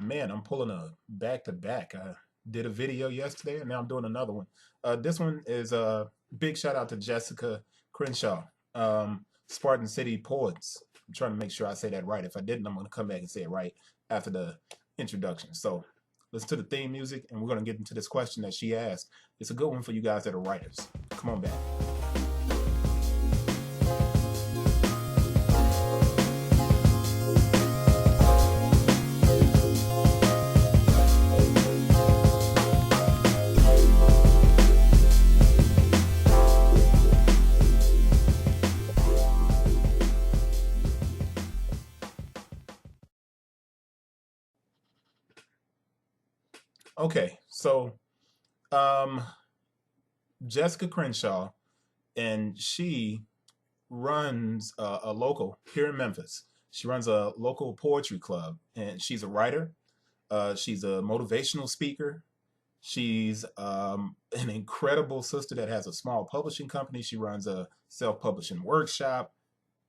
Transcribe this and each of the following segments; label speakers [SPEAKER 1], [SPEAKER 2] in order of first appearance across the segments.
[SPEAKER 1] Man, I'm pulling a back to back. I did a video yesterday and now I'm doing another one. This one is a big shout out to Jessica Crenshaw, Spartan City Poets. I'm trying to make sure I say that right. If I didn't, I'm going to come back and say it right after the introduction. So listen to the theme music and we're going to get into this question that she asked. It's a good one for you guys that are writers. Come on back. Okay, so um, Jessica Crenshaw, and she runs a local here in Memphis. She runs a local poetry club, and she's a writer. She's a motivational speaker. She's an incredible sister that has a small publishing company. She runs a self-publishing workshop.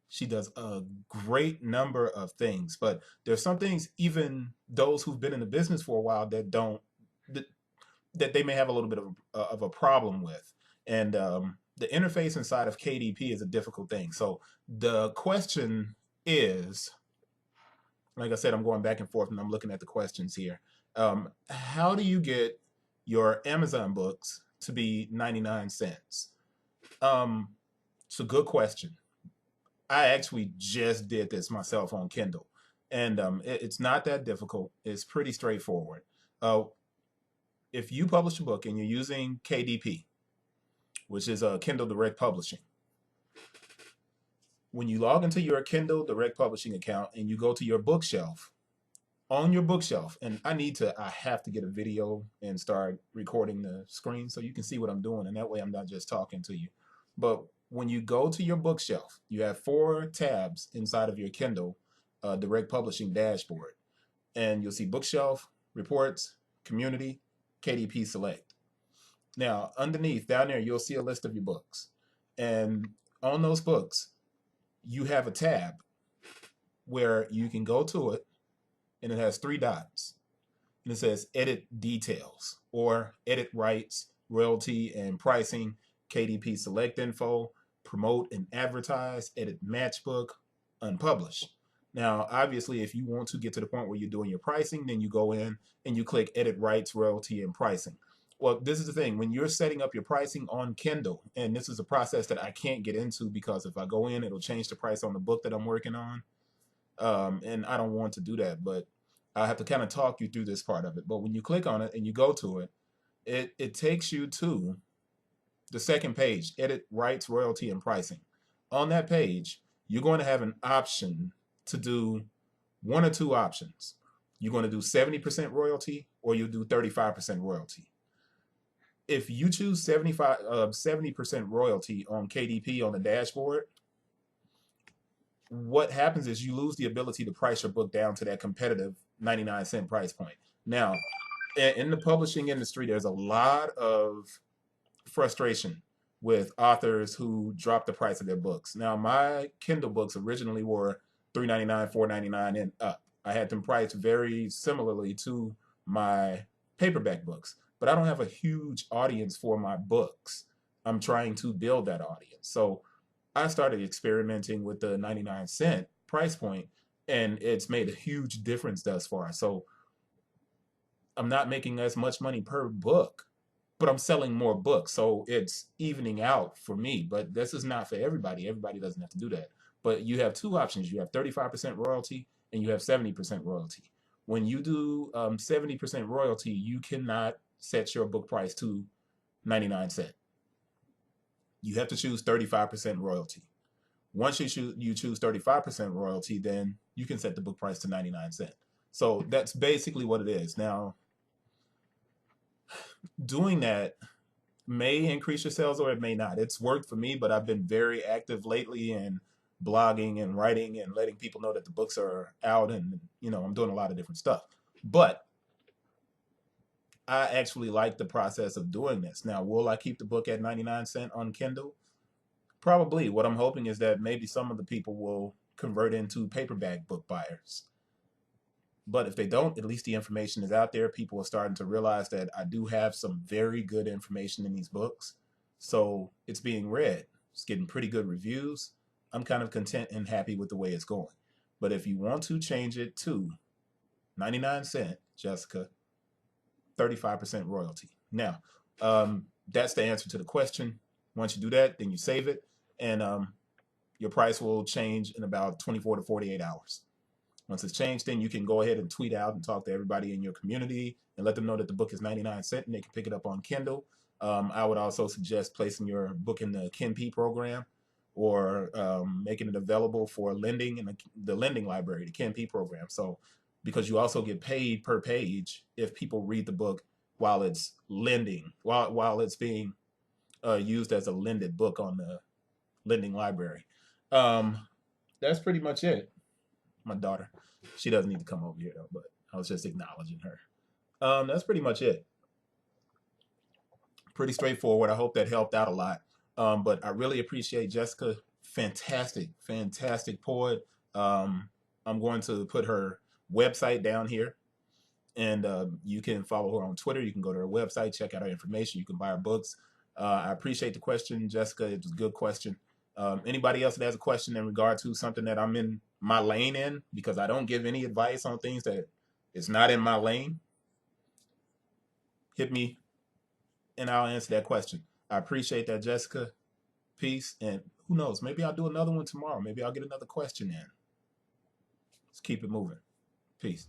[SPEAKER 1] She does a great number of things, but there's some things even those who've been in the business for a while that don't that, that they may have a little bit of a problem with. And the interface inside of KDP is a difficult thing. So the question is, like I said, I'm going back and forth and I'm looking at the questions here. How do you get your Amazon books to be 99 cents? Um, it's a good question. I actually just did this myself on Kindle, and it's not that difficult. It's pretty straightforward. Uh, if you publish a book and you're using KDP, which is a Kindle Direct Publishing, when you log into your Kindle Direct Publishing account and you go to your bookshelf, on your bookshelf, and I have to get a video and start recording the screen so you can see what I'm doing, and that way I'm not just talking to you. But when you go to your bookshelf, you have four tabs inside of your Kindle Direct Publishing dashboard, and you'll see bookshelf, reports, community, KDP Select. Now, underneath down there, you'll see a list of your books, and on those books, you have a tab where you can go to it, and it has three dots, and it says edit details or edit rights, royalty and pricing, KDP select info, promote and advertise, edit matchbook, unpublish. Now, obviously, if you want to get to the point where you're doing your pricing, then you go in and you click edit rights, royalty, and pricing. Well, this is the thing. When you're setting up your pricing on Kindle, and this is a process that I can't get into because if I go in, it'll change the price on the book that I'm working on. And I don't want to do that, but I have to kind of talk you through this part of it. But when you click on it and you go to it, it takes you to the second page, edit rights, royalty, and pricing. On that page, you're going to have an option to do one or two options. You're going to do 70% royalty or you do 35% royalty. If you choose 70% royalty on KDP on the dashboard, what happens is you lose the ability to price your book down to that competitive 99 cent price point. Now, in the publishing industry, there's a lot of frustration with authors who drop the price of their books. Now, my Kindle books originally were $3.99, $4.99, and up. I had them priced very similarly to my paperback books, but I don't have a huge audience for my books. I'm trying to build that audience. So I started experimenting with the 99 cent price point, and it's made a huge difference thus far. So I'm not making as much money per book, but I'm selling more books. So it's evening out for me. But this is not for everybody. Everybody doesn't have to do that. But you have two options. You have 35% royalty and you have 70% royalty. When you do 70% royalty, you cannot set your book price to 99 cents. You have to choose 35% royalty. Once you choose 35% royalty, then you can set the book price to 99 cents. So that's basically what it is. Now, doing that may increase your sales or it may not. It's worked for me, but I've been very active lately in blogging and writing and letting people know that the books are out, and I'm doing a lot of different stuff. But I actually like the process of doing this. Now, will I keep the book at 99 cents on Kindle? Probably. What I'm hoping is that maybe some of the people will convert into paperback book buyers. But if they don't, at least the information is out there. People are starting to realize that I do have some very good information in these books. So it's being read. It's getting pretty good reviews. I'm kind of content and happy with the way it's going. But if you want to change it to 99¢, Jessica, 35% royalty. Now, that's the answer to the question. Once you do that, then you save it, and your price will change in about 24 to 48 hours. Once it's changed, then you can go ahead and tweet out and talk to everybody in your community and let them know that the book is 99¢, and they can pick it up on Kindle. I would also suggest placing your book in the KinP program, or making it available for lending in the lending library, the KinP program. So, because you also get paid per page if people read the book while it's lending, while it's being used as a lended book on the lending library. That's pretty much it. My daughter, she doesn't need to come over here though, but I was just acknowledging her. That's pretty much it. Pretty straightforward. I hope that helped out a lot. But I really appreciate Jessica. Fantastic, fantastic poet. I'm going to put her website down here, and you can follow her on Twitter. You can go to her website, check out her information. You can buy her books. I appreciate the question, Jessica. It was a good question. Anybody else that has a question in regard to something that I'm in my lane in, because I don't give any advice on things that is not in my lane, hit me and I'll answer that question. I appreciate that, Jessica. Peace. And who knows, maybe I'll do another one tomorrow. Maybe I'll get another question in. Let's keep it moving. Peace.